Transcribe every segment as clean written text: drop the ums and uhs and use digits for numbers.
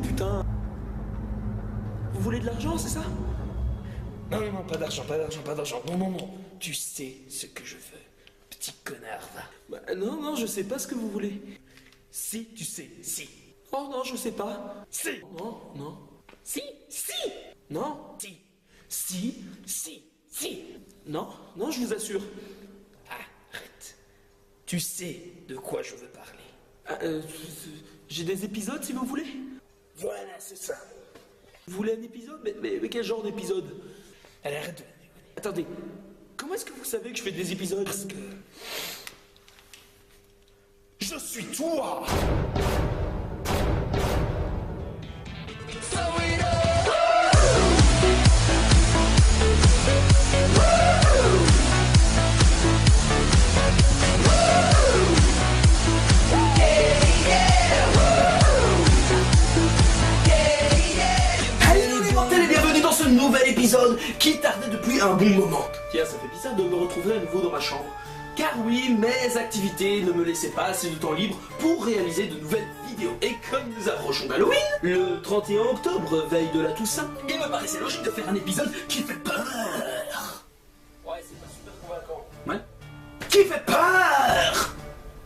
putain. Vous voulez de l'argent, c'est ça? Non, non, non, pas d'argent, pas d'argent, pas d'argent. Non, non, non. Tu sais ce que je veux. Petit connard, va. Bah, non, non, je sais pas ce que vous voulez. Si, tu sais, si. Oh non, je sais pas. Si. Non, non. Si, si. Non, si. Si, si, si. Non, non, je vous assure. Arrête. Tu sais de quoi je veux parler. J'ai des épisodes si vous voulez. Voilà, c'est ça. Vous voulez un épisode? Mais quel genre d'épisode? Allez, arrête de... Attendez, comment est-ce que vous savez que je fais des épisodes? Parce que... Je suis toi! Nouvel épisode qui tardait depuis un bon moment. Tiens, ça fait bizarre de me retrouver à nouveau dans ma chambre. Car oui, mes activités ne me laissaient pas assez de temps libre pour réaliser de nouvelles vidéos. Et comme nous approchons d'Halloween, le 31 octobre, veille de la Toussaint, il me paraissait logique de faire un épisode qui fait peur. Ouais, c'est pas super convaincant. Ouais. Qui fait peur.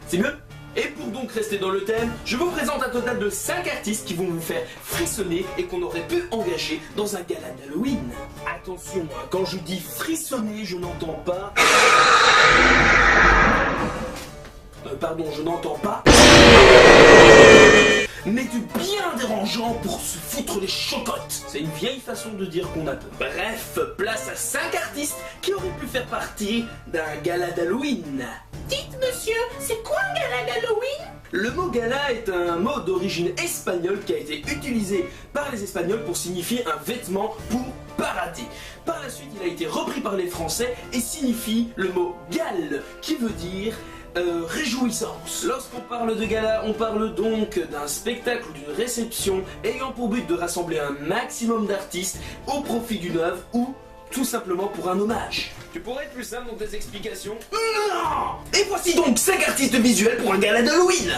C'est mieux. Et pour donc rester dans le thème, je vous présente un total de 5 artistes qui vont vous faire frissonner et qu'on aurait pu engager dans un gala d'Halloween. Attention, quand je dis frissonner, je n'entends pas... pardon, je n'entends pas... Mais du bien dérangeant pour se foutre les chocottes. C'est une vieille façon de dire qu'on a peur. Bref, place à 5 artistes qui auraient pu faire partie d'un gala d'Halloween. Dites monsieur, c'est quoi un gala d'Halloween? Le mot gala est un mot d'origine espagnole qui a été utilisé par les Espagnols pour signifier un vêtement pour parader. Par la suite, il a été repris par les Français et signifie le mot gale, qui veut dire réjouissance. Lorsqu'on parle de gala, on parle donc d'un spectacle ou d'une réception ayant pour but de rassembler un maximum d'artistes au profit d'une œuvre ou tout simplement pour un hommage. Tu pourrais être plus simple dans tes explications? Non! Et voici donc 5 artistes visuels pour un gala d'Halloween.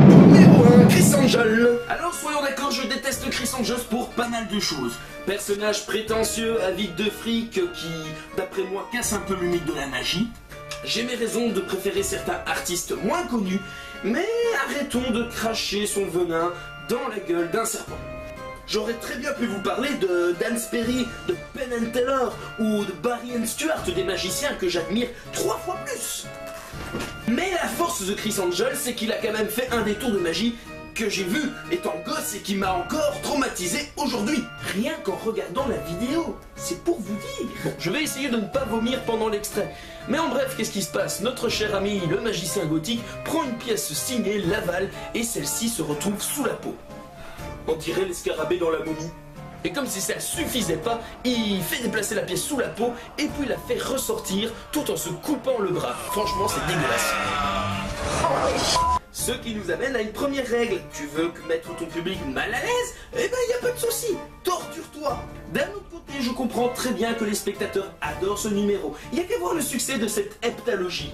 Numéro 1, Chris Angel. Alors soyons d'accord, je déteste Chris Angel pour pas mal de choses. Personnage prétentieux, avide de fric, qui, d'après moi, casse un peu le mythe de la magie. J'ai mes raisons de préférer certains artistes moins connus, mais arrêtons de cracher son venin dans la gueule d'un serpent. J'aurais très bien pu vous parler de Dan Sperry, de Penn and Teller ou de Barry and Stuart, des magiciens que j'admire 3 fois plus. Mais la force de Chris Angel, c'est qu'il a quand même fait un des tours de magie que j'ai vu étant gosse et qui m'a encore traumatisé aujourd'hui. Rien qu'en regardant la vidéo, c'est pour vous dire. Bon, je vais essayer de ne pas vomir pendant l'extrait. Mais en bref, qu'est-ce qui se passe? Notre cher ami, le magicien gothique, prend une pièce signée, l'avale, et celle-ci se retrouve sous la peau. On dirait l'escarabée dans la momie. Et comme si ça suffisait pas, il fait déplacer la pièce sous la peau et puis la fait ressortir tout en se coupant le bras. Franchement, c'est dégueulasse. Ce qui nous amène à une première règle. Tu veux mettre ton public mal à l'aise? Eh ben, y a pas de souci. Torture-toi. D'un autre côté, je comprends très bien que les spectateurs adorent ce numéro. Y a qu'à voir le succès de cette heptalogie.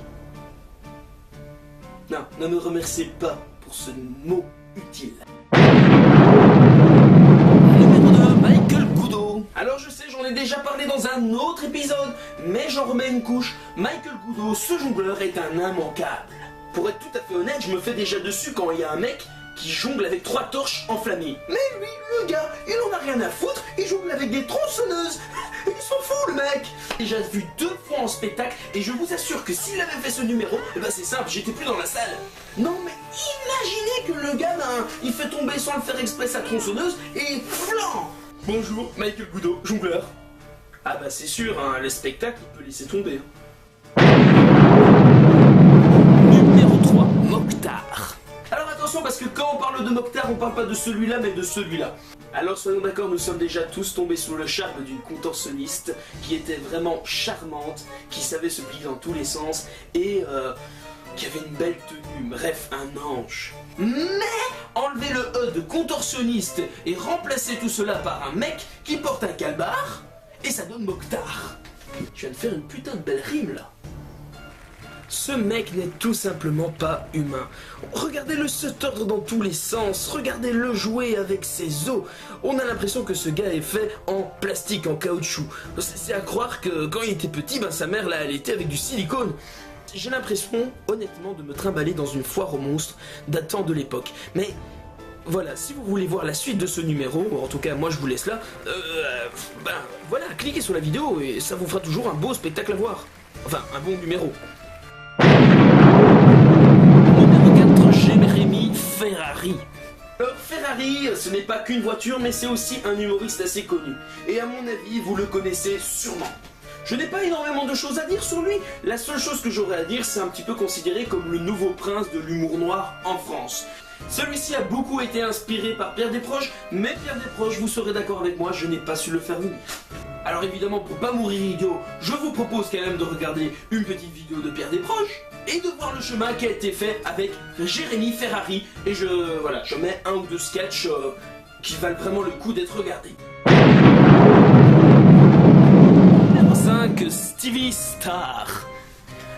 Non, ne me remerciez pas pour ce mot utile. Numéro 2, Michael Goudeau. Alors je sais, j'en ai déjà parlé dans un autre épisode, mais j'en remets une couche. Michael Goudeau, ce jongleur, est un immanquable. Pour être tout à fait honnête, je me fais déjà dessus quand il y a un mec qui jongle avec 3 torches enflammées. Mais lui, le gars, il en a rien à foutre, il jongle avec des tronçonneuses. Il s'en fout, le mec. J'ai déjà vu 2 fois en spectacle et je vous assure que s'il avait fait ce numéro, eh ben c'est simple, j'étais plus dans la salle. Non mais imaginez que le gars, il fait tomber sans le faire exprès sa tronçonneuse et flan. Bonjour, Michael Goudeau, jongleur. Ah bah c'est sûr, hein, le spectacle, il peut laisser tomber. Numéro 3, Mokhtar. Alors attention parce que quand on parle de Mokhtar, on parle pas de celui-là mais de celui-là. Alors soyons d'accord, nous sommes déjà tous tombés sous le charme d'une contorsionniste qui était vraiment charmante, qui savait se plier dans tous les sens et qui avait une belle tenue, bref, un ange. Mais enlever le E de contorsionniste et remplacer tout cela par un mec qui porte un calbar, et ça donne Mokhtar. Je viens de faire une putain de belle rime là. Ce mec n'est tout simplement pas humain. Regardez-le se tordre dans tous les sens, regardez-le jouer avec ses os. On a l'impression que ce gars est fait en plastique, en caoutchouc. C'est à croire que quand il était petit, sa mère l'a allaité avec du silicone. J'ai l'impression, honnêtement, de me trimballer dans une foire aux monstres datant de l'époque. Mais voilà, si vous voulez voir la suite de ce numéro, en tout cas moi je vous laisse là, voilà, cliquez sur la vidéo et ça vous fera toujours un beau spectacle à voir. Enfin, un bon numéro. Numéro 4, Jérémy Ferrari. Alors Ferrari, ce n'est pas qu'une voiture, mais c'est aussi un humoriste assez connu. Et à mon avis, vous le connaissez sûrement. Je n'ai pas énormément de choses à dire sur lui. La seule chose que j'aurais à dire, c'est un petit peu considéré comme le nouveau prince de l'humour noir en France. Celui-ci a beaucoup été inspiré par Pierre Desproges, mais Pierre Desproges, vous serez d'accord avec moi, je n'ai pas su le faire venir. Alors évidemment, pour pas mourir idiot, je vous propose quand même de regarder une petite vidéo de Pierre Desproges et de voir le chemin qui a été fait avec Jérémy Ferrari. Et je mets un ou deux sketchs qui valent vraiment le coup d'être regardés. Numéro 5, Stevie Star.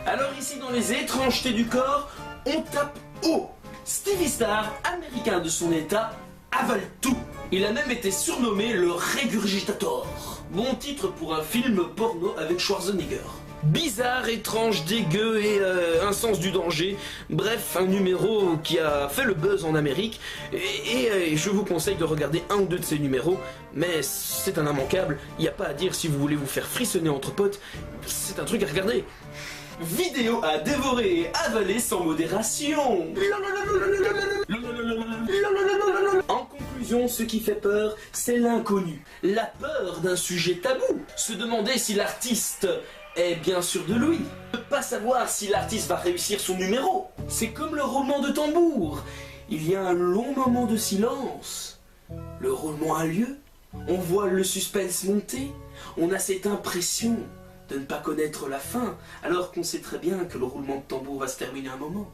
Alors ici, dans les étrangetés du corps, on tape haut. Stevie Star, américain de son état, avale tout. Il a même été surnommé le Régurgitator. Bon titre pour un film porno avec Schwarzenegger. Bizarre, étrange, dégueu et un sens du danger. Bref, un numéro qui a fait le buzz en Amérique. Et je vous conseille de regarder un ou deux de ces numéros. Mais c'est un immanquable. Il n'y a pas à dire si vous voulez vous faire frissonner entre potes. C'est un truc à regarder. Vidéo à dévorer et avaler sans modération. En conclusion, ce qui fait peur, c'est l'inconnu. La peur d'un sujet tabou. Se demander si l'artiste est bien sûr de lui. Ne pas savoir si l'artiste va réussir son numéro. C'est comme le roulement de tambour. Il y a un long moment de silence. Le roulement a lieu. On voit le suspense monter. On a cette impression de ne pas connaître la fin, alors qu'on sait très bien que le roulement de tambour va se terminer un moment.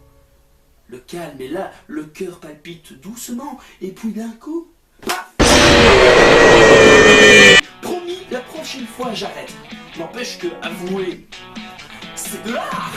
Le calme est là, le cœur palpite doucement, et puis d'un coup... Paf! Promis, la prochaine fois j'arrête. N'empêche que, avouez, c'est de l'art!